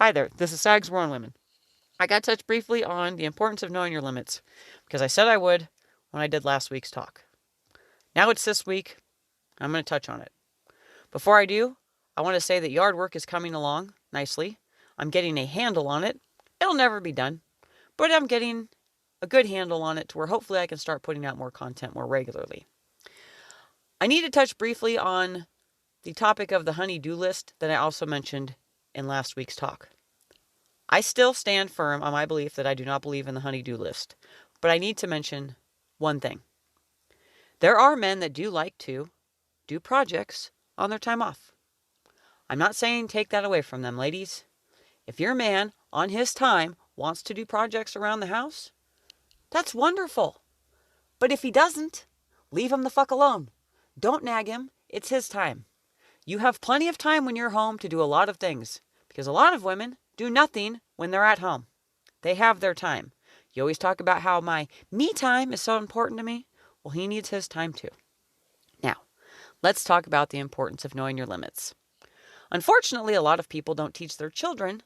Hi there, this is Sags War on Women. I got to touch briefly on the importance of knowing your limits, because I said I would when I did last week's talk. Now it's this week, I'm going to touch on it. Before I do, I want to say that yard work is coming along nicely. I'm getting a handle on it. It'll never be done, but I'm getting a good handle on it to where hopefully I can start putting out more content more regularly. I need to touch briefly on the topic of the honey-do list that I also mentioned in last week's talk. I still stand firm on my belief that I do not believe in the honey-do list, but I need to mention one thing. There are men that do like to do projects on their time off. I'm not saying take that away from them, ladies. If your man, on his time, wants to do projects around the house, that's wonderful. But if he doesn't, leave him the fuck alone. Don't nag him. It's his time. You have plenty of time when you're home to do a lot of things, because a lot of women do nothing when they're at home. They have their time. You always talk about how my me time is so important to me. Well, he needs his time too. Now, let's talk about the importance of knowing your limits. Unfortunately, a lot of people don't teach their children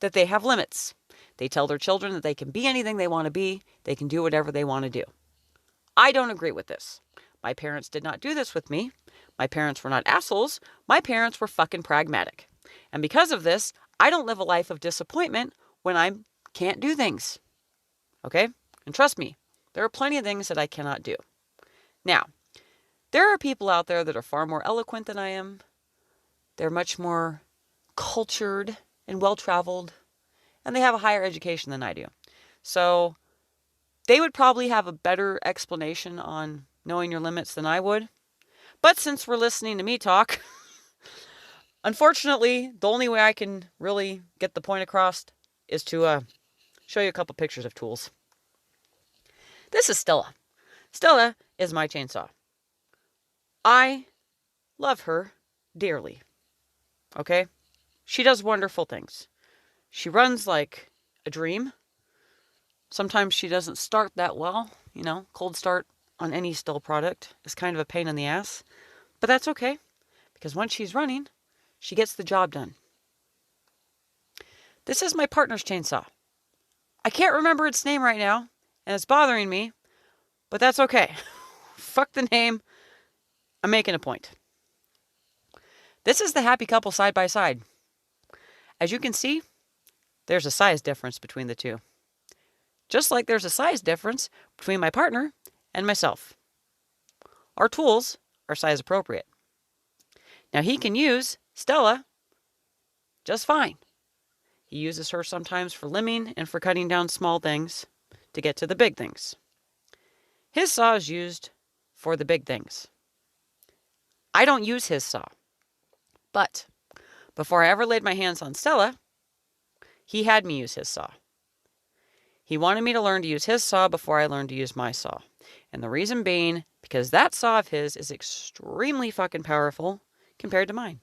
that they have limits. They tell their children that they can be anything they want to be. They can do whatever they want to do. I don't agree with this. My parents did not do this with me. My parents were not assholes. My parents were fucking pragmatic. And because of this, I don't live a life of disappointment when I can't do things. Okay? And trust me, there are plenty of things that I cannot do. Now, there are people out there that are far more eloquent than I am. They're much more cultured and well-traveled, and they have a higher education than I do. So they would probably have a better explanation on knowing your limits than I would. But since we're listening to me talk, unfortunately, the only way I can really get the point across is to show you a couple pictures of tools. This is Stella. Stella is my chainsaw. I love her dearly. Okay? She does wonderful things. She runs like a dream. Sometimes she doesn't start that well. Cold start on any Stihl product is kind of a pain in the ass. But that's okay, because once she's running, she gets the job done. This is my partner's chainsaw. I can't remember its name right now, and it's bothering me, but that's okay. Fuck the name. I'm making a point. This is the happy couple side by side. As you can see, there's a size difference between the two. Just like there's a size difference between my partner and myself. Our tools are size appropriate. Now he can use Stella just fine. He uses her sometimes for limbing and for cutting down small things to get to the big things. His saw is used for the big things. I don't use his saw. But before I ever laid my hands on Stella, he had me use his saw. He wanted me to learn to use his saw before I learned to use my saw. And the reason being, because that saw of his is extremely fucking powerful compared to mine.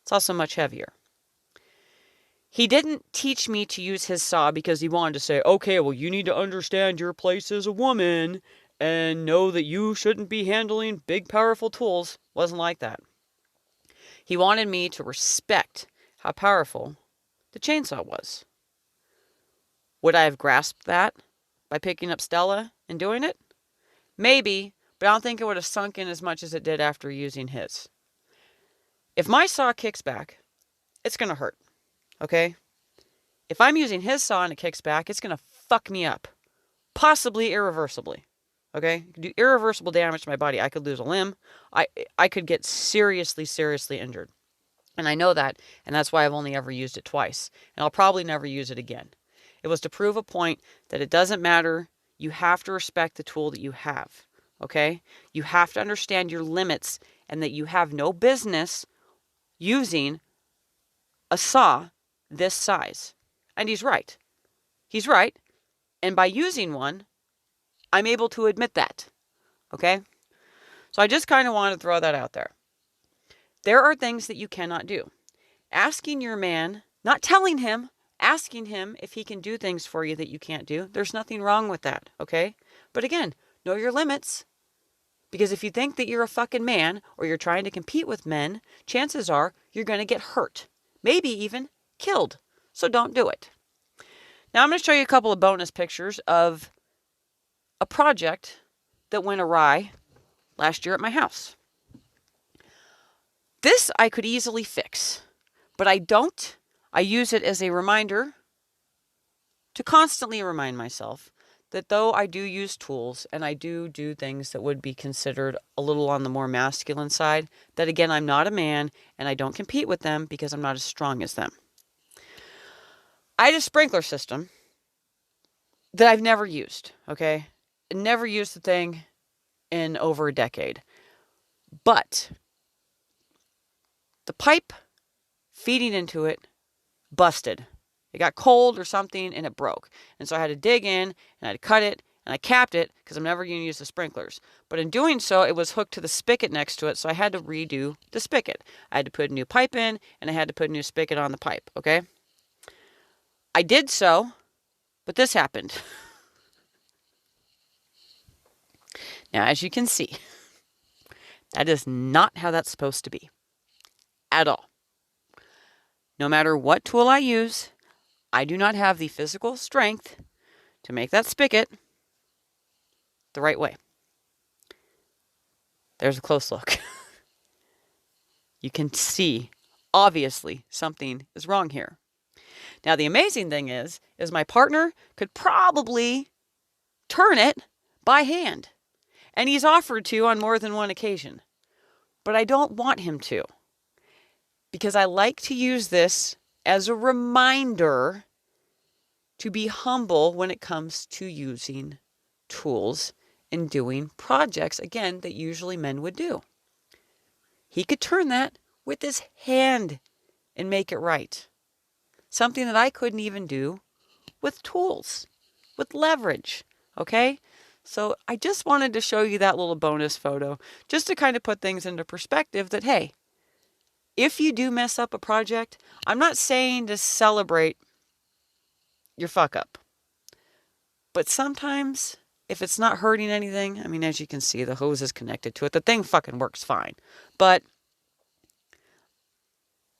It's also much heavier. He didn't teach me to use his saw because he wanted to say, okay, well, you need to understand your place as a woman and know that you shouldn't be handling big, powerful tools. Wasn't like that. He wanted me to respect how powerful the chainsaw was. Would I have grasped that by picking up Stella and doing it? Maybe, but I don't think it would have sunk in as much as it did after using his. If my saw kicks back, it's going to hurt. Okay? If I'm using his saw and it kicks back, it's going to fuck me up. Possibly irreversibly. Okay? Do irreversible damage to my body. I could lose a limb. I could get seriously, seriously injured. And I know that, and that's why I've only ever used it twice. And I'll probably never use it again. It was to prove a point that it doesn't matter. You have to respect the tool that you have. Okay? You have to understand your limits and that you have no business using a saw this size. And he's right. He's right. And by using one, I'm able to admit that. Okay? So I just kind of wanted to throw that out there. There are things that you cannot do. Asking your man, not telling him, asking him if he can do things for you that you can't do. There's nothing wrong with that, okay? But again, know your limits. Because if you think that you're a fucking man or you're trying to compete with men, chances are you're going to get hurt. Maybe even killed. So don't do it. Now I'm going to show you a couple of bonus pictures of a project that went awry last year at my house. This I could easily fix, but I don't. I use it as a reminder to constantly remind myself that though I do use tools and I do things that would be considered a little on the more masculine side, that again, I'm not a man and I don't compete with them because I'm not as strong as them. I had a sprinkler system that I've never used, okay? Never used the thing in over a decade. But the pipe feeding into it busted. It got cold or something and it broke. And so I had to dig in and I had to cut it and I capped it because I'm never going to use the sprinklers. But in doing so, it was hooked to the spigot next to it. So I had to redo the spigot. I had to put a new pipe in and I had to put a new spigot on the pipe. Okay. I did so, but this happened. Now, as you can see, that is not how that's supposed to be at all. No matter what tool I use, I do not have the physical strength to make that spigot the right way. There's a close look. You can see, obviously, something is wrong here. Now, the amazing thing is my partner could probably turn it by hand. And he's offered to on more than one occasion. But I don't want him to. Because I like to use this as a reminder to be humble when it comes to using tools and doing projects, again, that usually men would do. He could turn that with his hand and make it right. Something that I couldn't even do with tools, with leverage, okay? So I just wanted to show you that little bonus photo just to kind of put things into perspective that, hey, if you do mess up a project, I'm not saying to celebrate your fuck up. But sometimes, if it's not hurting anything, I mean, as you can see, the hose is connected to it. The thing fucking works fine. But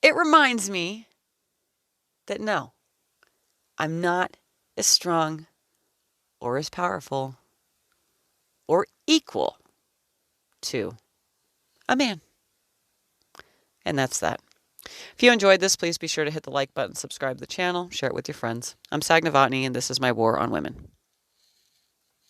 it reminds me that no, I'm not as strong or as powerful or equal to a man. And that's that. If you enjoyed this, please be sure to hit the like button, subscribe to the channel, share it with your friends. I'm Sag Novotny, and this is my War on Women.